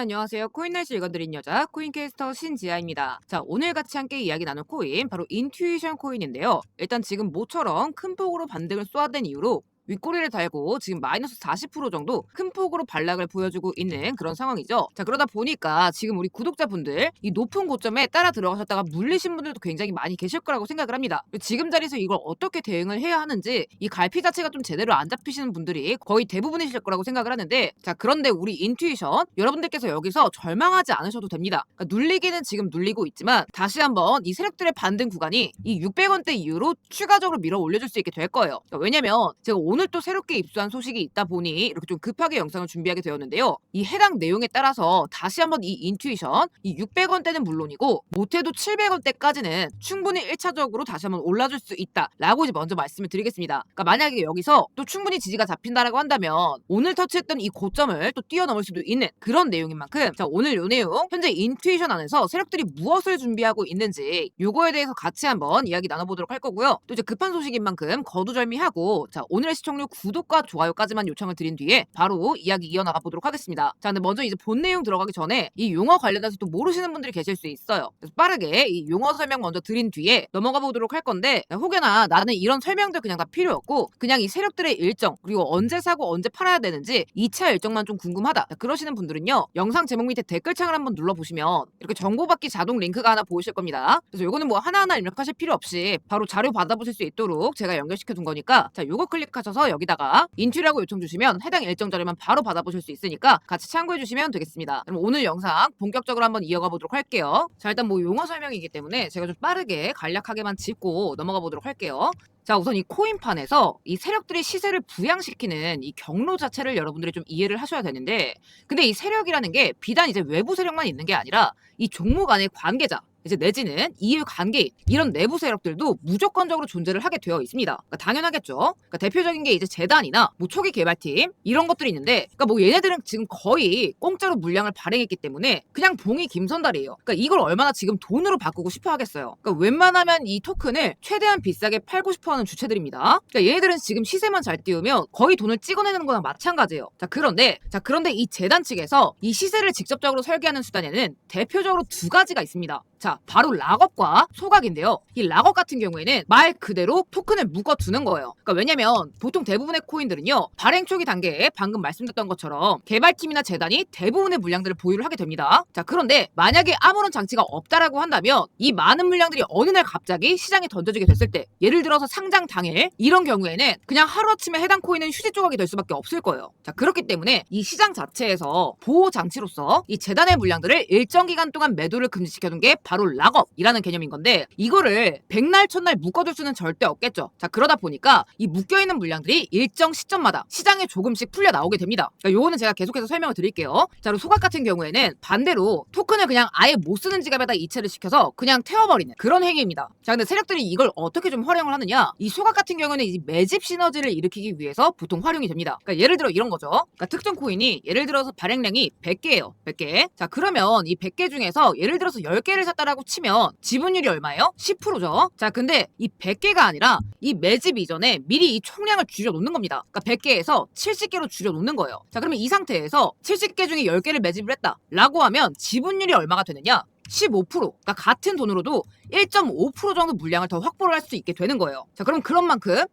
안녕하세요. 코인날씨 읽어드린 여자 코인캐스터 신지아입니다. 자, 오늘 같이 함께 이야기 나눌 코인 바로 인투이션 코인인데요. 일단 지금 모처럼 큰 폭으로 반등을 쏘아댄 이후로 윗꼬리를 달고 지금 마이너스 40% 정도 큰 폭으로 반락을 보여주고 있는 그런 상황이죠. 자, 그러다 보니까 지금 우리 구독자분들 이 높은 고점에 따라 들어가셨다가 물리신 분들도 굉장히 많이 계실 거라고 생각을 합니다. 지금 자리에서 이걸 어떻게 대응을 해야 하는지 이 갈피 자체가 좀 제대로 안 잡히시는 분들이 거의 대부분이실 거라고 생각을 하는데, 자, 그런데 우리 인투이션 여러분들께서 여기서 절망하지 않으셔도 됩니다. 그러니까 눌리기는 지금 눌리고 있지만 다시 한번 이 세력들의 반등 구간이 이 600원대 이후로 추가적으로 밀어 올려줄 수 있게 될 거예요. 그러니까 왜냐면 제가 오늘 또 새롭게 입수한 소식이 있다 보니 이렇게 좀 급하게 영상을 준비하게 되었는데요. 이 해당 내용에 따라서 다시 한번 이 인투이션 이 600원대는 물론이고 못해도 700원대까지는 충분히 1차적으로 다시 한번 올라줄 수 있다라고 이제 먼저 말씀을 드리겠습니다. 그러니까 만약에 여기서 또 충분히 지지가 잡힌다라고 한다면 오늘 터치했던 이 고점을 또 뛰어넘을 수도 있는 그런 내용인 만큼, 자, 오늘 요 내용 현재 인투이션 안에서 세력들이 무엇을 준비하고 있는지 요거에 대해서 같이 한번 이야기 나눠보도록 할 거고요. 또 이제 급한 소식인 만큼 거두절미하고, 자, 오늘의 시청률 구독과 좋아요까지만 요청을 드린 뒤에 바로 이야기 이어나가 보도록 하겠습니다. 자, 근데 먼저 이제 본 내용 들어가기 전에 이 용어 관련해서 또 모르시는 분들이 계실 수 있어요. 그래서 빠르게 이 용어 설명 먼저 드린 뒤에 넘어가 보도록 할 건데, 혹여나 나는 이런 설명들 그냥 다 필요 없고 그냥 이 세력들의 일정 그리고 언제 사고 언제 팔아야 되는지 2차 일정만 좀 궁금하다, 자, 그러시는 분들은요, 영상 제목 밑에 댓글창을 한번 눌러보시면 이렇게 정보받기 자동 링크가 하나 보이실 겁니다. 그래서 요거는 뭐 하나하나 입력하실 필요 없이 바로 자료 받아보실 수 있도록 제가 연결시켜 둔 거니까, 자, 요거 클릭하셔서 여기다가 인투라고 요청 주시면 해당 일정 자료만 바로 받아보실 수 있으니까 같이 참고해 주시면 되겠습니다. 그럼 오늘 영상 본격적으로 한번 이어가 보도록 할게요. 자, 일단 뭐 용어 설명이기 때문에 제가 좀 빠르게 간략하게만 짚고 넘어가 보도록 할게요. 자, 우선 이 코인판에서 이 세력들이 시세를 부양시키는 이 경로 자체를 여러분들이 좀 이해를 하셔야 되는데, 근데 이 세력이라는 게 비단 이제 외부 세력만 있는 게 아니라 이 종목 안에 관계자 이제 내지는 이해 관계인 이런 내부 세력들도 무조건적으로 존재를 하게 되어 있습니다. 그러니까 당연하겠죠. 그러니까 대표적인 게 이제 재단이나 뭐 초기 개발팀 이런 것들이 있는데, 그러니까 뭐 얘네들은 지금 거의 공짜로 물량을 발행했기 때문에 그냥 봉이 김선달이에요. 그러니까 이걸 얼마나 지금 돈으로 바꾸고 싶어 하겠어요. 그러니까 웬만하면 이 토큰을 최대한 비싸게 팔고 싶어하는 주체들입니다. 그러니까 얘네들은 지금 시세만 잘 띄우면 거의 돈을 찍어내는 거랑 마찬가지예요. 자, 그런데 이 재단 측에서 이 시세를 직접적으로 설계하는 수단에는 대표적으로 두 가지가 있습니다. 자, 바로 락업과 소각인데요. 이 락업 같은 경우에는 말 그대로 토큰을 묶어두는 거예요. 그러니까 왜냐면 보통 대부분의 코인들은요, 발행 초기 단계에 방금 말씀드렸던 것처럼 개발팀이나 재단이 대부분의 물량들을 보유를 하게 됩니다. 자, 그런데 만약에 아무런 장치가 없다라고 한다면 이 많은 물량들이 어느 날 갑자기 시장에 던져지게 됐을 때, 예를 들어서 상장 당일 이런 경우에는 그냥 하루아침에 해당 코인은 휴지 조각이 될 수밖에 없을 거예요. 자, 그렇기 때문에 이 시장 자체에서 보호 장치로서 이 재단의 물량들을 일정 기간 동안 매도를 금지시켜둔 게 바로 락업이라는 개념인 건데, 이거를 백날 첫날 묶어둘 수는 절대 없겠죠. 자, 그러다 보니까 이 묶여있는 물량들이 일정 시점마다 시장에 조금씩 풀려 나오게 됩니다. 그러니까 요거는 제가 계속해서 설명을 드릴게요. 자, 그리고 소각 같은 경우에는 반대로 토큰을 그냥 아예 못 쓰는 지갑에다 이체를 시켜서 그냥 태워버리는 그런 행위입니다. 자, 근데 세력들이 이걸 어떻게 좀 활용을 하느냐, 이 소각 같은 경우에는 이 매집 시너지를 일으키기 위해서 보통 활용이 됩니다. 그러니까 예를 들어 이런 거죠. 그러니까 특정 코인이 예를 들어서 발행량이 100개예요. 100개. 자, 그러면 이 100개 중에서 예를 들어서 10개를 샀다라고 치면 지분율이 얼마예요? 10%죠. 자, 근데 이 100개가 아니라 이 매집 이전에 미리 이 총량을 줄여놓는 겁니다. 그러니까 100개에서 70개로 줄여놓는 거예요. 자, 그러면 이 상태에서 70개 중에 10개를 매집을 했다라고 하면 지분율이 얼마가 되느냐? 15%. 그러니까 같은 돈으로도 1.5% 정도 물량을 더 확보를 할 수 있게 되는 거예요. 자, 그럼 그런 만큼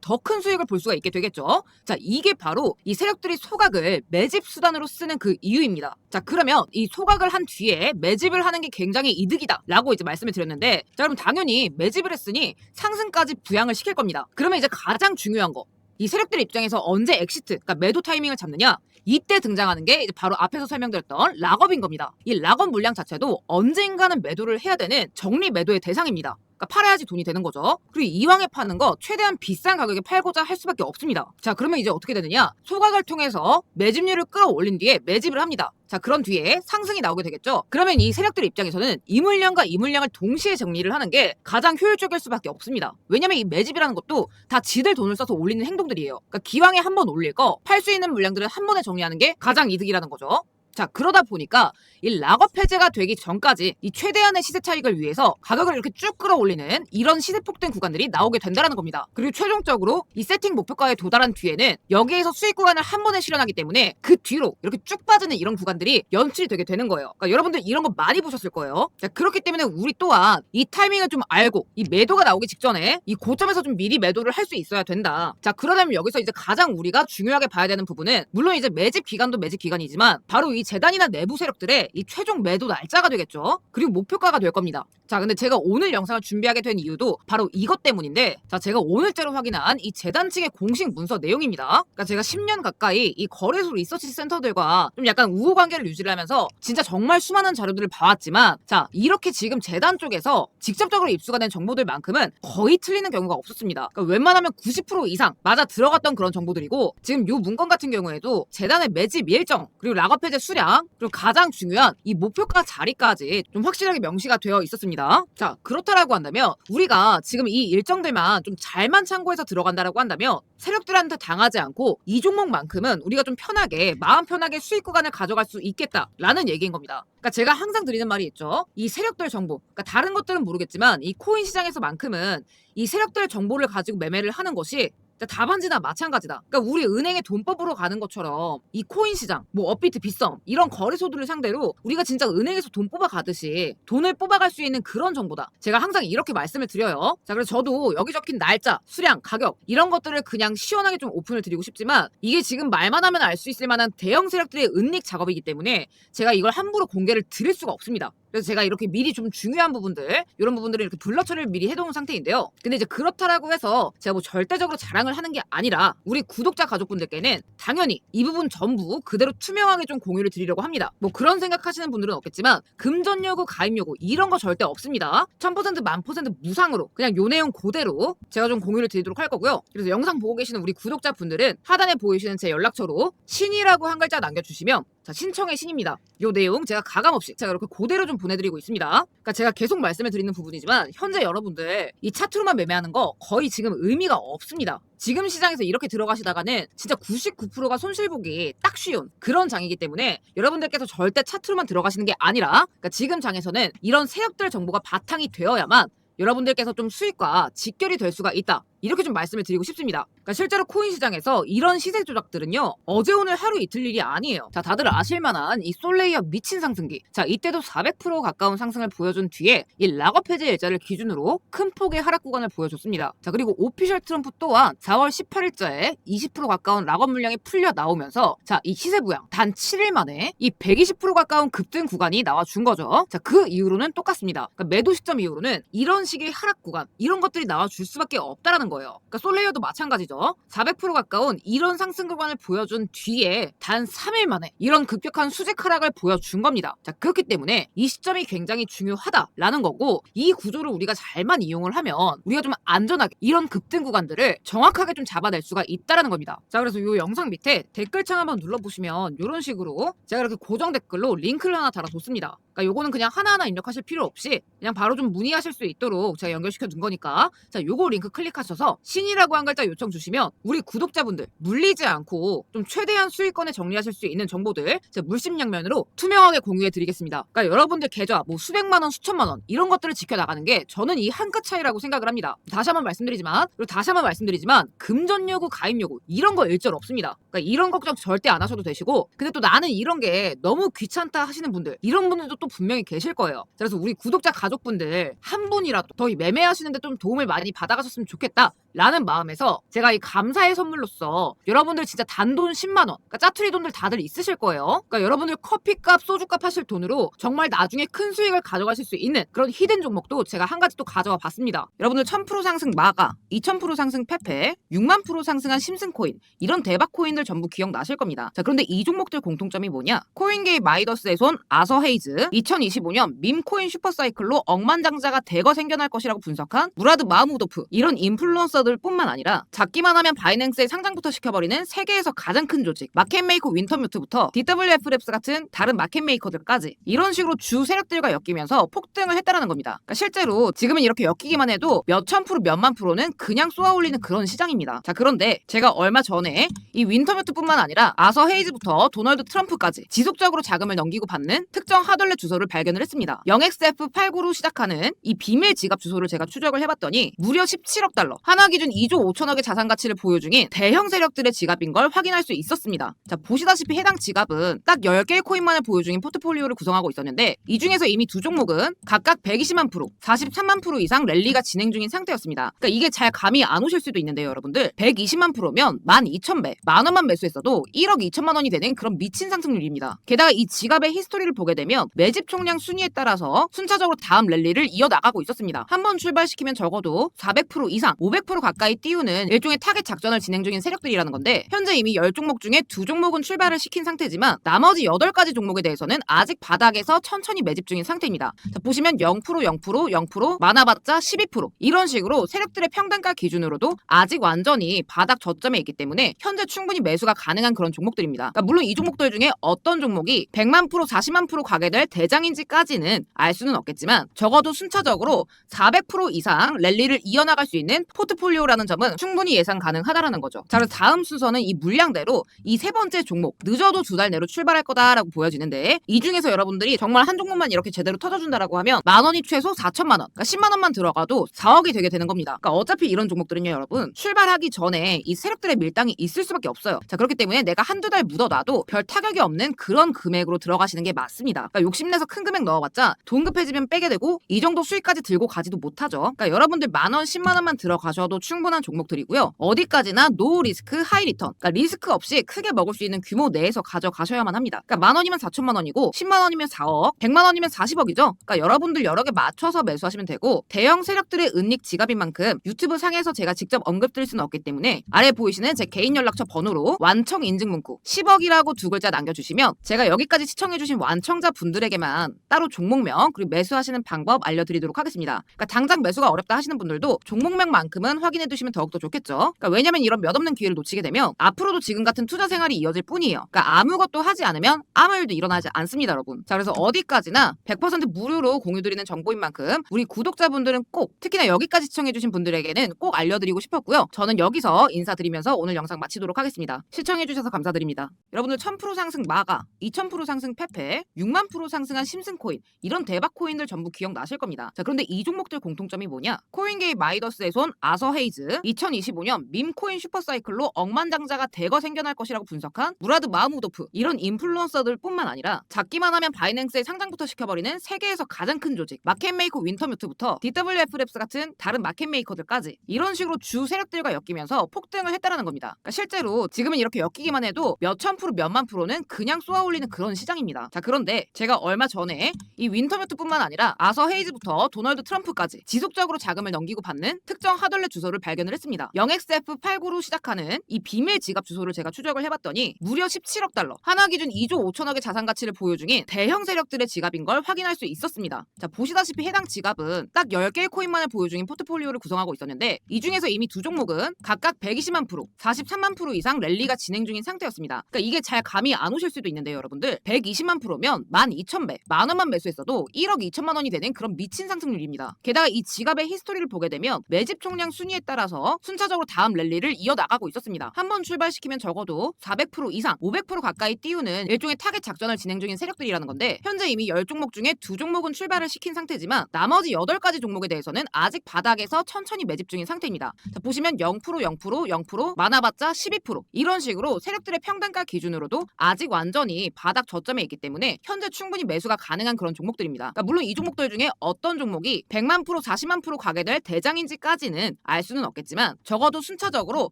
더 큰 수익을 볼 수가 있게 되겠죠. 자, 이게 바로 이 세력들이 소각을 매집 수단으로 쓰는 그 이유입니다. 자, 그러면 이 소각을 한 뒤에 매집을 하는 게 굉장히 이득이다 라고 이제 말씀을 드렸는데, 자, 그럼 당연히 매집을 했으니 상승까지 부양을 시킬 겁니다. 그러면 이제 가장 중요한 거, 이 세력들 입장에서 언제 엑시트, 그러니까 매도 타이밍을 잡느냐, 이때 등장하는 게 이제 바로 앞에서 설명드렸던 락업인 겁니다. 이 락업 물량 자체도 언젠가는 매도를 해야 되는 정리 매도의 대상입니다. 그러니까 팔아야지 돈이 되는 거죠. 그리고 이왕에 파는 거 최대한 비싼 가격에 팔고자 할 수밖에 없습니다. 자, 그러면 이제 어떻게 되느냐, 소각을 통해서 매집률을 끌어올린 뒤에 매집을 합니다. 자, 그런 뒤에 상승이 나오게 되겠죠. 그러면 이 세력들 입장에서는 이 물량과 이 물량을 동시에 정리를 하는 게 가장 효율적일 수밖에 없습니다. 왜냐면 이 매집이라는 것도 다 지들 돈을 써서 올리는 행동들이에요. 그러니까 기왕에 한 번 올릴 거 팔 수 있는 물량들은 한 번에 정리하는 게 가장 이득이라는 거죠. 자, 그러다 보니까 이 락업 해제가 되기 전까지 이 최대한의 시세 차익을 위해서 가격을 이렇게 쭉 끌어올리는 이런 시세 폭등 구간들이 나오게 된다는 겁니다. 그리고 최종적으로 이 세팅 목표가에 도달한 뒤에는 여기에서 수익 구간을 한 번에 실현하기 때문에 그 뒤로 이렇게 쭉 빠지는 이런 구간들이 연출이 되게 되는 거예요. 그러니까 여러분들 이런 거 많이 보셨을 거예요. 자, 그렇기 때문에 우리 또한 이 타이밍을 좀 알고 이 매도가 나오기 직전에 이 고점에서 좀 미리 매도를 할 수 있어야 된다. 자, 그러려면 여기서 이제 가장 우리가 중요하게 봐야 되는 부분은 물론 이제 매집 기간도 매집 기간이지만 바로 이 재단이나 내부 세력들의 이 최종 매도 날짜가 되겠죠. 그리고 목표가가 될 겁니다. 자, 근데 제가 오늘 영상을 준비하게 된 이유도 바로 이것 때문인데, 자, 제가 오늘자로 확인한 이 재단 측의 공식 문서 내용입니다. 그러니까 제가 10년 가까이 이 거래소 리서치 센터들과 좀 약간 우호 관계를 유지를 하면서 진짜 정말 수많은 자료들을 봐왔지만, 자, 이렇게 지금 재단 쪽에서 직접적으로 입수가 된 정보들만큼은 거의 틀리는 경우가 없었습니다. 그러니까 웬만하면 90% 이상 맞아 들어갔던 그런 정보들이고, 지금 요 문건 같은 경우에도 재단의 매집 일정, 그리고 락업 해제 수량, 그리고 가장 중요한 이 목표가 자리까지 좀 확실하게 명시가 되어 있었습니다. 자, 그렇다라고 한다면 우리가 지금 이 일정들만 좀 잘만 참고해서 들어간다라고 한다면 세력들한테 당하지 않고 이 종목만큼은 우리가 좀 편하게 마음 편하게 수익 구간을 가져갈 수 있겠다라는 얘기인 겁니다. 그러니까 제가 항상 드리는 말이 있죠. 이 세력들 정보, 그러니까 다른 것들은 모르겠지만 이 코인 시장에서만큼은 이 세력들 정보를 가지고 매매를 하는 것이 답안지나 마찬가지다. 그러니까 우리 은행에 돈법으로 가는 것처럼 이 코인 시장, 뭐 업비트, 빗썸 이런 거래소들을 상대로 우리가 진짜 은행에서 돈 뽑아 가듯이 돈을 뽑아갈 수 있는 그런 정보다. 제가 항상 이렇게 말씀을 드려요. 자, 그래서 저도 여기 적힌 날짜, 수량, 가격 이런 것들을 그냥 시원하게 좀 오픈을 드리고 싶지만 이게 지금 말만 하면 알 수 있을 만한 대형 세력들의 은닉 작업이기 때문에 제가 이걸 함부로 공개를 드릴 수가 없습니다. 그래서 제가 이렇게 미리 좀 중요한 부분들, 이런 부분들을 이렇게 블러 처리를 미리 해놓은 상태인데요. 근데 이제 그렇다라고 해서 제가 뭐 절대적으로 자랑을 하는 게 아니라 우리 구독자 가족분들께는 당연히 이 부분 전부 그대로 투명하게 좀 공유를 드리려고 합니다. 뭐 그런 생각하시는 분들은 없겠지만 금전 요구, 가입 요구 이런 거 절대 없습니다. 1000% 1000% 무상으로 그냥 요 내용 그대로 제가 좀 공유를 드리도록 할 거고요. 그래서 영상 보고 계시는 우리 구독자분들은 하단에 보이시는 제 연락처로 신이라고 한 글자 남겨주시면 자, 신청의 신입니다. 요 내용 제가 가감없이 제가 이렇게 그대로 좀 보내드리고 있습니다. 그러니까 제가 계속 말씀을 드리는 부분이지만 현재 여러분들 이 차트로만 매매하는 거 거의 지금 의미가 없습니다. 지금 시장에서 이렇게 들어가시다가는 진짜 99%가 손실보기 딱 쉬운 그런 장이기 때문에 여러분들께서 절대 차트로만 들어가시는 게 아니라 그러니까 지금 장에서는 이런 세력들 정보가 바탕이 되어야만 여러분들께서 좀 수익과 직결이 될 수가 있다. 이렇게 좀 말씀을 드리고 싶습니다. 그러니까 실제로 코인 시장에서 이런 시세 조작들은요. 어제 오늘 하루 이틀 일이 아니에요. 자, 다들 아실만한 이 솔레이어 미친 상승기. 자, 이때도 400% 가까운 상승을 보여준 뒤에 이 락업 해제 일자를 기준으로 큰 폭의 하락 구간을 보여줬습니다. 자, 그리고 오피셜 트럼프 또한 4월 18일자에 20% 가까운 락업 물량이 풀려 나오면서 자, 이 시세 부양 단 7일 만에 이 120% 가까운 급등 구간이 나와준 거죠. 자, 그 이후로는 똑같습니다. 그러니까 매도 시점 이후로는 이런 식의 하락 구간 이런 것들이 나와줄 수밖에 없다라는 거예요. 그러니까 솔레이어도 마찬가지죠. 400% 가까운 이런 상승 구간을 보여준 뒤에 단 3일 만에 이런 급격한 수직 하락을 보여준 겁니다. 자, 그렇기 때문에 이 시점이 굉장히 중요하다라는 거고 이 구조를 우리가 잘만 이용을 하면 우리가 좀 안전하게 이런 급등 구간들을 정확하게 좀 잡아낼 수가 있다라는 겁니다. 자, 그래서 이 영상 밑에 댓글창 한번 눌러보시면 이런 식으로 제가 이렇게 고정 댓글로 링크를 하나 달아뒀습니다. 그러니까 요거는 그냥 하나하나 입력하실 필요 없이 그냥 바로 좀 문의하실 수 있도록 제가 연결시켜 둔 거니까 자, 요거 링크 클릭하셔서 신이라고 한 글자 요청 주시면 우리 구독자분들 물리지 않고 좀 최대한 수익권에 정리하실 수 있는 정보들 제가 물심양면으로 투명하게 공유해 드리겠습니다. 그러니까 여러분들 계좌 뭐 수백만 원, 수천만 원 이런 것들을 지켜나가는 게 저는 이 한 끗 차이라고 생각을 합니다. 다시 한번 말씀드리지만 금전 요구, 가입 요구 이런 거 일절 없습니다. 그러니까 이런 걱정 절대 안 하셔도 되시고 근데 또 나는 이런 게 너무 귀찮다 하시는 분들 이런 분들도 또 분명히 계실 거예요. 그래서 우리 구독자 가족분들 한 분이라도 더 매매하시는데 좀 도움을 많이 받아가셨으면 좋겠다 라는 마음에서 제가 이 감사의 선물로서 여러분들 진짜 단돈 10만 원 그러니까 짜투리 돈들 다들 있으실 거예요. 그러니까 여러분들 커피값 소주값 하실 돈으로 정말 나중에 큰 수익을 가져가실 수 있는 그런 히든 종목도 제가 한 가지 또 가져와 봤습니다. 여러분들 1000% 상승 마가 2000% 상승 페페 6만 프로 상승한 심슨코인 이런 대박 코인들 전부 기억나실 겁니다. 자, 그런데 이 종목들 공통점이 뭐냐? 코인계의 마이더스의 손 아서 헤이즈 2025년 밈코인 슈퍼사이클로 억만장자가 대거 생겨날 것이라고 분석한 무라드 마흐무도프 이런 인플루언서 인플루언서들뿐만 아니라 작기만 하면 바이낸스에 상장부터 시켜버리는 세계에서 가장 큰 조직 마켓메이커 윈터뮤트부터 DWF 같은 다른 마켓메이커들까지 이런 식으로 주 세력들과 엮이면서 폭등을 했다라는 겁니다. 그러니까 실제로 지금은 이렇게 엮이기만 해도 몇천 프로 몇만 프로는 그냥 쏘아올리는 그런 시장입니다. 자, 그런데 제가 얼마 전에 이 윈터뮤트뿐만 아니라 아서 헤이즈부터 도널드 트럼프까지 지속적으로 자금을 넘기고 받는 특정 하덜렛 주소를 발견을 했습니다. 0xF89로 시작하는 이 비밀 지갑 주소를 제가 추적을 해봤더니 무려 17억 달러, 하나 기준 2조 5천억의 자산 가치를 보유 중인 대형 세력들의 지갑인 걸 확인할 수 있었습니다. 자, 보시다시피 해당 지갑은 딱 10개의 코인만을 보유 중인 포트폴리오를 구성하고 있었는데 이 중에서 이미 두 종목은 각각 120만 프로, 43만 프로 이상 랠리가 진행 중인 상태였습니다. 그러니까 이게 잘 감이 안 오실 수도 있는데요, 여러분들. 120만 프로면 12,000배, 만 원만 매수했어도 1억 2천만 원이 되는 그런 미친 상승률입니다. 게다가 이 지갑의 히스토리를 보게 되면 매집 총량 순위에 따라서 순차적으로 다음 랠리를 이어나가고 있었습니다. 한번 출발시키면 적어도 400% 이상, 500% 가까이 띄우는 일종의 타겟 작전을 진행 중인 세력들이라는 건데 현재 이미 10종목 중에 2종목은 출발을 시킨 상태지만 나머지 8가지 종목에 대해서는 아직 바닥에서 천천히 매집 중인 상태입니다. 자, 보시면 0%, 0%, 0%, 많아봤자 12% 이런 식으로 세력들의 평단가 기준으로도 아직 완전히 바닥 저점에 있기 때문에 현재 충분히 매수가 가능한 그런 종목들입니다. 그러니까 물론 이 종목들 중에 어떤 종목이 100만 프로, 40만 프로 가게 될 대장인지까지는 알 수는 없겠지만 적어도 순차적으로 400% 이상 랠리를 이어나갈 수 있는 포트폴리오라는 점은 충분히 예상 가능하다라는 거죠. 자, 그래서 다음 순서는 이 물량대로 이 세 번째 종목 늦어도 2달 내로 출발할 거다라고 보여지는데 이 중에서 여러분들이 정말 한 종목만 이렇게 제대로 터져준다라고 하면 만 원이 최소 4천만 원, 그러니까 10만 원만 들어가도 4억이 되게 되는 겁니다. 그러니까 어차피 이런 종목들은요, 여러분 출발하기 전에 이 세력들의 밀당이 있을 수밖에 없어요. 자, 그렇기 때문에 내가 한두 달 묻어놔도 별 타격이 없는 그런 금액으로 들어가시는 게 맞습니다. 그러니까 욕심내서 큰 금액 넣어봤자 돈 급해지면 빼게 되고 이 정도 수익까지 들고 가지도 못하죠. 그러니까 여러분들 만 원, 10만 원만 들어가셔도 충분한 종목들이고요. 어디까지나 노 리스크 하이 리턴, 그러니까 리스크 없이 크게 먹을 수 있는 규모 내에서 가져가셔야만 합니다. 그러니까 만 원이면 4천만 원이고 10만 원이면 4억, 100만 원이면 40억이죠. 그러니까 여러분들 여러 개 맞춰서 매수하시면 되고 대형 세력들의 은닉 지갑인 만큼 유튜브 상에서 제가 직접 언급드릴 수는 없기 때문에 아래 보이시는 제 개인 연락처 번호로 완청 인증 문구 10억이라고 두 글자 남겨주시면 제가 여기까지 시청해주신 완청자 분들에게만 따로 종목명 그리고 매수하시는 방법 알려드리도록 하겠습니다. 그러니까 당장 매수가 어렵다 하시는 분들도 종목명만큼은 확인해 두시면 더욱더 좋겠죠. 그러니까 왜냐면 이런 몇 없는 기회를 놓치게 되면 앞으로도 지금 같은 투자 생활이 이어질 뿐이에요. 그러니까 아무것도 하지 않으면 아무 일도 일어나지 않습니다, 여러분. 자, 그래서 어디까지나 100% 무료로 공유드리는 정보인 만큼 우리 구독자분들은 꼭 특히나 여기까지 시청해주신 분들에게는 꼭 알려드리고 싶었고요. 저는 여기서 인사드리면서 오늘 영상 마치도록 하겠습니다. 시청해주셔서 감사드립니다. 여러분들 1000% 상승 마가, 2000% 상승 페페, 6만 프로 상승한 심슨코인 이런 대박 코인들 전부 기억나실 겁니다. 자, 그런데 이 종목들 공통점이 뭐냐? 코인게임 마이더스의 손 아서 헤이즈, 2025년 밈코인 슈퍼사이클로 억만장자가 대거 생겨날 것이라고 분석한 무라드 마흐무도프 이런 인플루언서들뿐만 아니라 작기만 하면 바이낸스에 상장부터 시켜버리는 세계에서 가장 큰 조직 마켓메이커 윈터뮤트부터 DWF 같은 다른 마켓메이커들까지 이런 식으로 주 세력들과 엮이면서 폭등을 했다라는 겁니다. 그러니까 실제로 지금은 이렇게 엮이기만 해도 몇천 프로 몇만 프로는 그냥 쏘아올리는 그런 시장입니다. 자, 그런데 제가 얼마 전에 이 윈터뮤트뿐만 아니라 아서 헤이즈부터 도널드 트럼프까지 지속적으로 자금을 넘기고 받는 특정 하덜렛 주소를 발견을 했습니다. 0xF89로 시작하는 이 비밀 지갑 주소를 제가 추적을 해봤더니 무려 17억 달러, 하나 기준 2조 5천억의 자산 가치를 보유 중인 대형 세력들의 지갑인 걸 확인할 수 있었습니다. 자, 보시다시피 해당 지갑은 딱 10개의 코인만을 보유 중인 포트폴리오를 구성하고 있었는데 이 중에서 이미 두 종목은 각각 120만 프로, 43만 프로 이상 랠리가 진행 중인 상태였습니다. 그러니까 이게 잘 감이 안 오실 수도 있는데요, 여러분들 120만 프로면 12,000배, 만 원만 매수했어도 1억 2천만 원이 되는 그런 미친 상승률입니다. 게다가 이 지갑의 히스토리를 보게 되면 매집 총량 순위에 따라서 순차적으로 다음 랠리를 이어나가고 있었습니다. 한번 출발시키면 적어도 400% 이상, 500% 가까이 띄우는 일종의 타겟 작전을 진행 중인 세력들이라는 건데 현재 이미 10종목 중에 2종목은 출발을 시킨 상태지만 나머지 8가지 종목에 대해서는 아직 바닥에서 천천히 매집 중인 상태입니다. 자, 보시면 0%, 0%, 0%, 많아봤자 12% 이런 식으로 세력들의 평단가 기준으로도 아직 완전히 바닥 저점에 있기 때문에 현재 충분히 매수가 가능한 그런 종목들입니다. 그러니까 물론 이 종목들 중에 어떤 종목이 100만 프로, 40만 프로 가게 될 대장인지까지는 알 수는 없겠지만 적어도 순차적으로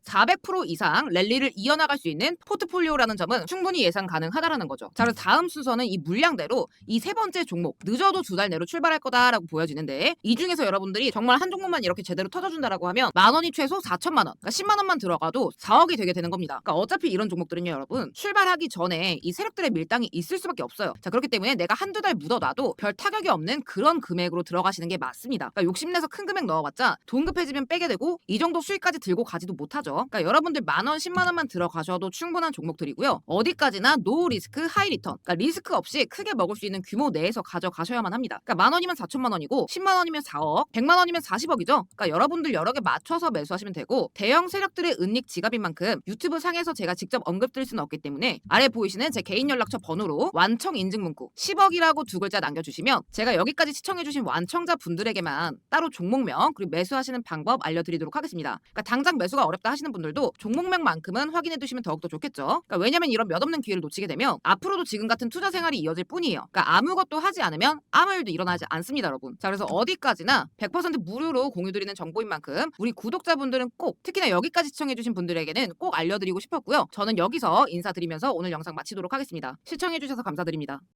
400% 이상 랠리를 이어나갈 수 있는 포트폴리오라는 점은 충분히 예상 가능하다라는 거죠. 자, 그래서 다음 순서는 이 물량대로 이 세 번째 종목 늦어도 2달 내로 출발할 거다라고 보여지는데 이 중에서 여러분들이 정말 한 종목만 이렇게 제대로 터져준다라고 하면 만 원이 최소 4천만 원, 그러니까 10만 원만 들어가도 4억이 되게 되는 겁니다. 그러니까 어차피 이런 종목들은요, 여러분 출발하기 전에 이 세력들의 밀당이 있을 수밖에 없어요. 자, 그렇기 때문에 내가 한두 달 묻어놔도 별 타격이 없는 그런 금액으로 들어가시는 게 맞습니다. 그러니까 욕심내서 큰 금액 넣어봤자 돈 급해지면 빼게 깨게 되고 이 정도 수익까지 들고 가지도 못하죠. 그러니까 여러분들 10,000원, 10만 원만 들어가셔도 충분한 종목들이고요. 어디까지나 노 리스크 하이 리턴. 그러니까 리스크 없이 크게 먹을 수 있는 규모 내에서 가져가셔야만 합니다. 그러니까 10,000원이면 4천만 원이고 10만 원이면 4억, 100만 원이면 40억이죠. 그러니까 여러분들 여러 개 맞춰서 매수하시면 되고 대형 세력들의 은닉 지갑인 만큼 유튜브 상에서 제가 직접 언급드릴 수는 없기 때문에 아래 보이시는 제 개인 연락처 번호로 완청 인증 문구 10억이라고 두 글자 남겨주시면 제가 여기까지 시청해주신 완청자 분들에게만 따로 종목명 그리고 매수하시는 방법 알려드리도록 하겠습니다. 그러니까 당장 매수가 어렵다 하시는 분들도 종목명만큼은 확인해 두시면 더욱더 좋겠죠. 그러니까 왜냐면 이런 몇 없는 기회를 놓치게 되면 앞으로도 지금 같은 투자 생활이 이어질 뿐이에요. 그러니까 아무것도 하지 않으면 아무 일도 일어나지 않습니다, 여러분. 자, 그래서 어디까지나 100% 무료로 공유드리는 정보인 만큼 우리 구독자분들은 꼭 특히나 여기까지 시청해주신 분들에게는 꼭 알려드리고 싶었고요. 저는 여기서 인사드리면서 오늘 영상 마치도록 하겠습니다. 시청해주셔서 감사드립니다.